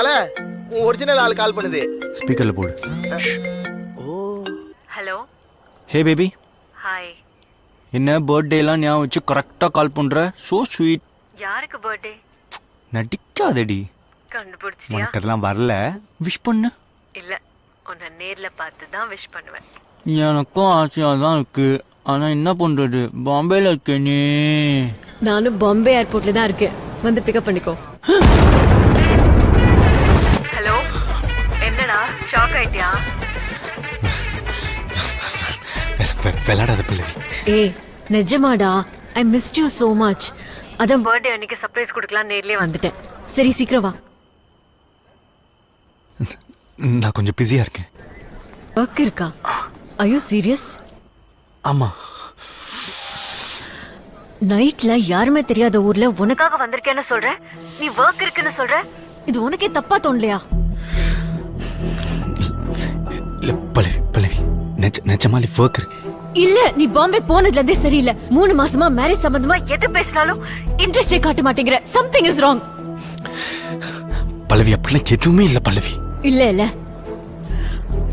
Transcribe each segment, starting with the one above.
தல உன் ஒரிஜினல் ஆள் கால் பண்ணுது. ஸ்பீக்கர்ல போடு. ஓ ஹலோ. Hey baby. ஹாய். என்ன பர்த்டேலாம் ஞாபகம் வச்சு கரெக்டாக கால் பண்ணுற? So sweet. யாருக்கு பர்த்டே? நடிக்காதடி. கண்டுபிடிச்சிட்டியா? உனக்கு அதெல்லாம் வரல. விஷ் பண்ணு. இல்ல, உன்னை நேர்ல பார்த்து தான் விஷ் பண்ணுவேன். எனக்கும் ஆசையாக தான் இருக்கு. ஆனால் என்ன பண்ணுறது, பாம்பேல இருக்கேனே. நானும் பாம்பே ஏர்போர்ட்ல தான் இருக்கேன், வந்து பிக்கப் பண்ணிக்கோ. ஹலோ, என்னடா ஷாக் ஆயிட்டியா? விளையாடாத பிள்ளை. ஏய் நிஜமாடா, I missed you so much. அதான் பர்த்டே அன்னைக்கு சர்ப்ரைஸ் கொடுக்கலாம் நேர்லயே வந்துட்டேன். சரி சீக்கிரம் வா. நான் கொஞ்சம் பிஸியாக இருக்கேன். ஒர்க் இருக்கா? Are you serious? ஆமாம். நைட்ல யாருமே தெரியாத ஊர்ல உனக்காக வந்திருக்கேன்னு சொல்ற, நீ ஒர்க் இருக்குன்னு சொல்ற. இது உனக்கே தப்பா தோணலையா? இல்லை பல்லவி, நிஜமாலி ஒர்க் இருக்கு. இல்ல, நீ பாம்பே போனதுல இருந்தே சரியில்லை. 3 மாசமா மேரேஜ் சம்பந்தமா எது பேசினாலும் இன்ட்ரெஸ்டே காட்ட மாட்டேங்கிற. Something is wrong. பல்லவி, அப்படிலாம் எதுவுமே இல்லை பல்லவி. இல்ல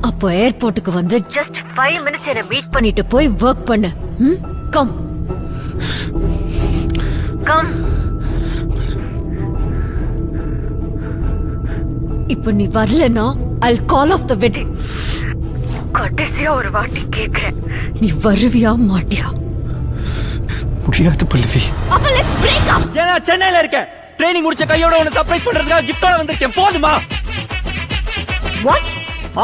அப்போ ஏர்போர்ட்டுக்கு வந்து ஜஸ்ட் 5 minutes என்ன மீட் பண்ணிட்டு போய் ஒர்க் பண்ணு. Come come. இப்போ நீ வரலனா I'll call off the wedding. கடைசியா ஒரு வாட்டி கேக்குறேன், நீ வருவியா மாட்டியா? முடியாது பல்லவி. அப்ப let's break up. ஏன்னா சென்னையில இருக்கேன். ட்ரைனிங் முடிச்ச கையோட உன்னை சர்ப்ரைஸ் பண்றதுக்காக கிஃப்டோட வந்திருக்கேன். போதுமா? What?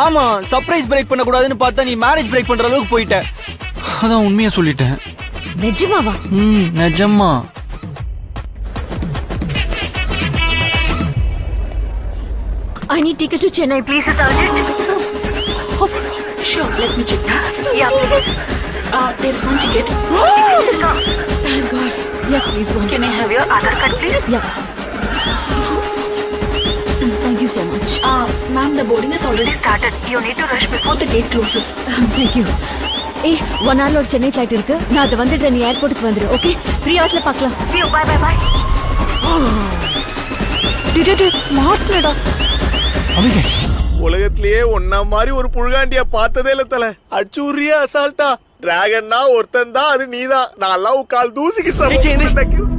ஆமா, சர்ப்ரைஸ் பிரேக் பண்ண கூடாதுன்னு பார்த்தா நீ மேரேஜ் பிரேக் பண்ற அளவுக்கு போயிட்ட. அதான் உண்மையா சொல்லிட்டேன். நிஜமாவா? நிஜமா. I need ticket to Chennai, please. It's urgent. Sure, let me check. Yeah, please. There's one ticket. Thank God. Yes, please, one. Can I have Your Aadhaar card, please. Yeah. Thank you so much. Ma'am, the boarding has already Started. You need to rush before the gate closes. Thank you. ஏய், 1 hour ஒரு Chennai flight இருக்கு. நான் அதை வந்துடுறேன், நீ ஏர்போர்ட்டுக்கு வந்துடு. Okay, 3 hours பார்க்கலாம். See you. Bye, bye, bye. மாட்டலடா. அவங்க உலகத்திலேயே ஒன்னா மாதிரி ஒரு புழுகாண்டிய பார்த்ததே இல்ல தல. அச்சூரியா அசால்ட்டா டிராகன்னா ஒருத்தன் தான், அது நீதான். நான் எல்லாம் கால் தூசிக்கு சமம்.